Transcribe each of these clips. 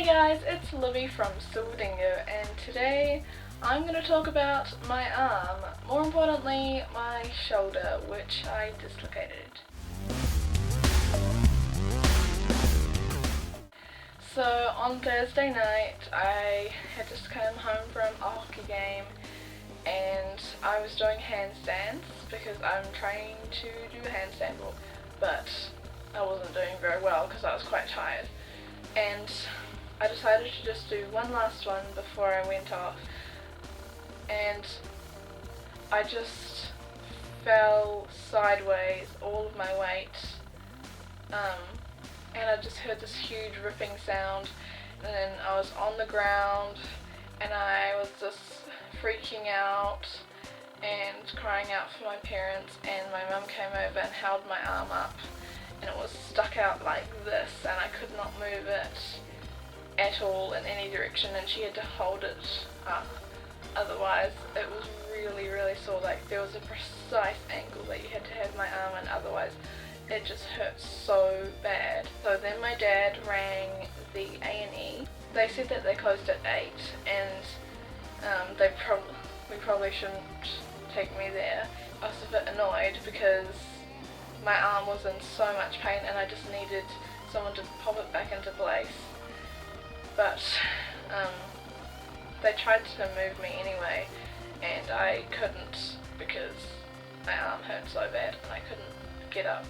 Hey guys, it's Libby from SilverDingo, and today I'm going to talk about my arm, more importantly my shoulder, which I dislocated. So on Thursday night I had just come home from a hockey game and I was doing handstands because I'm trying to do a handstand walk, but I wasn't doing very well because I was quite tired. And I decided to just do one last one before I went off, and I just fell sideways, all of my weight, and I just heard this huge ripping sound, and then I was on the ground and I was just freaking out and crying out for my parents, and my mum came over and held my arm up, and it was stuck out like this and I could not move it at all in any direction, and she had to hold it up, otherwise it was really sore. Like, there was a precise angle that you had to have my arm in, otherwise it just hurt so bad. So then my dad rang the A&E. They said that they closed at 8 and we probably shouldn't take me there. I was a bit annoyed because my arm was in so much pain and I just needed someone to pop it back into place. But they tried to move me anyway and I couldn't because my arm hurt so bad and I couldn't get up.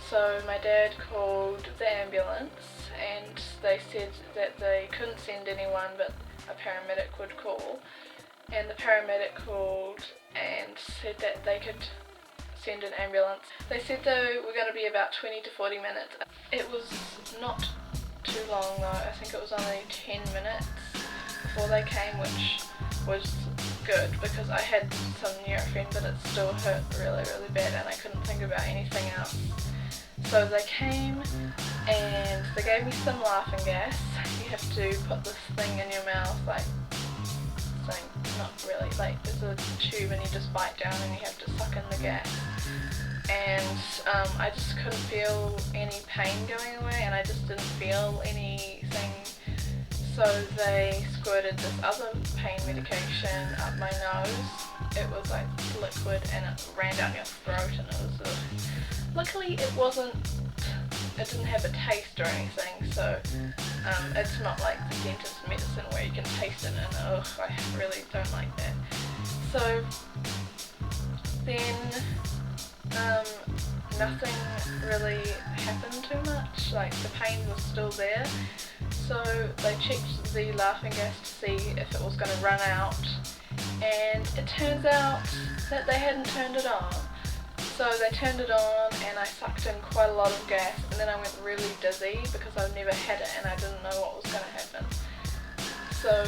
So my dad called the ambulance and they said that they couldn't send anyone but a paramedic would call, and the paramedic called and said that they could send an ambulance. They said they were going to be about 20 to 40 minutes. It was not too long though, I think it was only 10 minutes before they came, which was good because I had some Nurofen but it still hurt really bad and I couldn't think about anything else. So they came and they gave me some laughing gas. You have to put this thing in your mouth, like, not really, like there's a tube and you just bite down and you have to suck in the gas. And I just couldn't feel any pain going away and I just didn't feel anything. So they squirted this other pain medication up my nose. It was like liquid and it ran down your throat and it was luckily it didn't have a taste or anything, so it's not like the dentist medicine where you can taste it and I really don't like that. So then nothing really happened too much, like the pain was still there. So they checked the laughing gas to see if it was going to run out, and it turns out that they hadn't turned it on. So they turned it on and I sucked in quite a lot of gas, and then I went really dizzy because I've never had it and I didn't know what was going to happen. So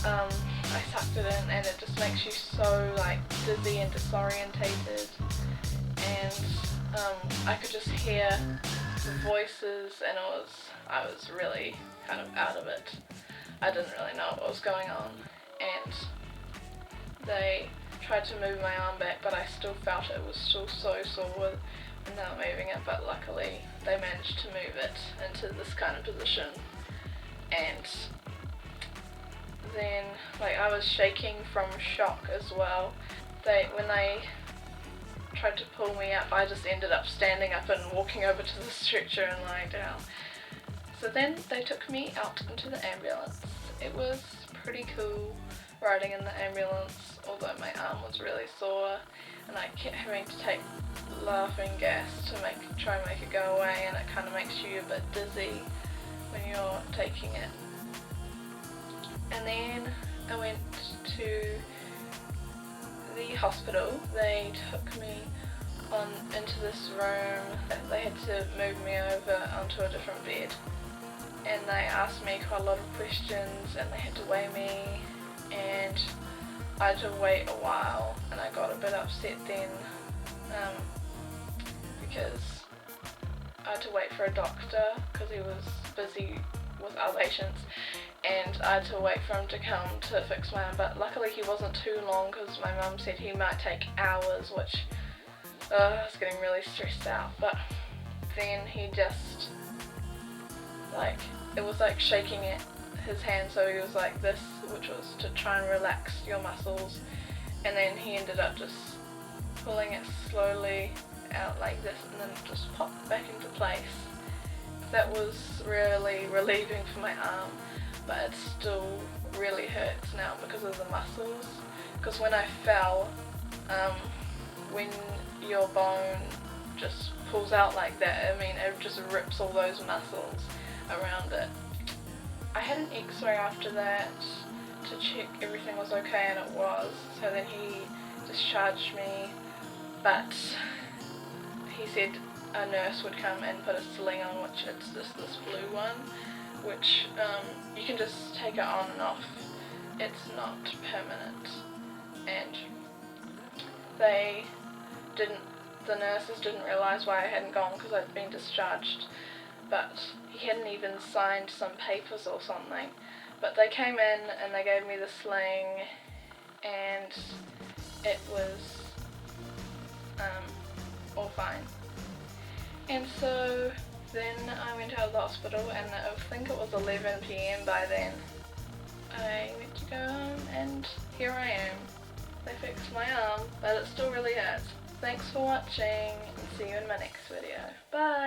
I sucked it in and it just makes you so like dizzy and disorientated, and I could just hear the voices and I was really kind of out of it. I didn't really know what was going on, and they tried to move my arm back but I still felt it was still so sore when they were moving it, but luckily they managed to move it into this kind of position. And then like I was shaking from shock as well. When they tried to pull me up, I just ended up standing up and walking over to the stretcher and lying down. So then they took me out into the ambulance. It was pretty cool riding in the ambulance, although my arm was really sore and I kept having to take laughing gas to try and make it go away, and it kind of makes you a bit dizzy when you're taking it. And then I went to the hospital. They took me into this room. They had to move me over onto a different bed and they asked me quite a lot of questions and they had to weigh me, and I had to wait a while and I got a bit upset then because I had to wait for a doctor because he was busy with other patients, and I had to wait for him to come to fix my arm, but luckily he wasn't too long because my mum said he might take hours, which I was getting really stressed out. But then he just like, it was like shaking his hand, so he was like this, which was to try and relax your muscles, and then he ended up just pulling it slowly out like this and then it just popped back into place. That was really relieving for my arm, but it still really hurts now because of the muscles. Because when I fell, when your bone just pulls out like that, I mean it just rips all those muscles around it. I had an x-ray after that to check everything was okay, and it was, so then he discharged me, but he said a nurse would come and put a sling on, which it's this blue one, which you can just take it on and off. It's not permanent, and the nurses didn't realise why I hadn't gone because I'd been discharged, but he hadn't even signed some papers or something. But they came in and they gave me the sling, and it was all fine. And so then I went out of the hospital, and I think it was 11 PM by then. I went to go home and here I am. They fixed my arm, but it still really hurts. Thanks for watching, and see you in my next video. Bye!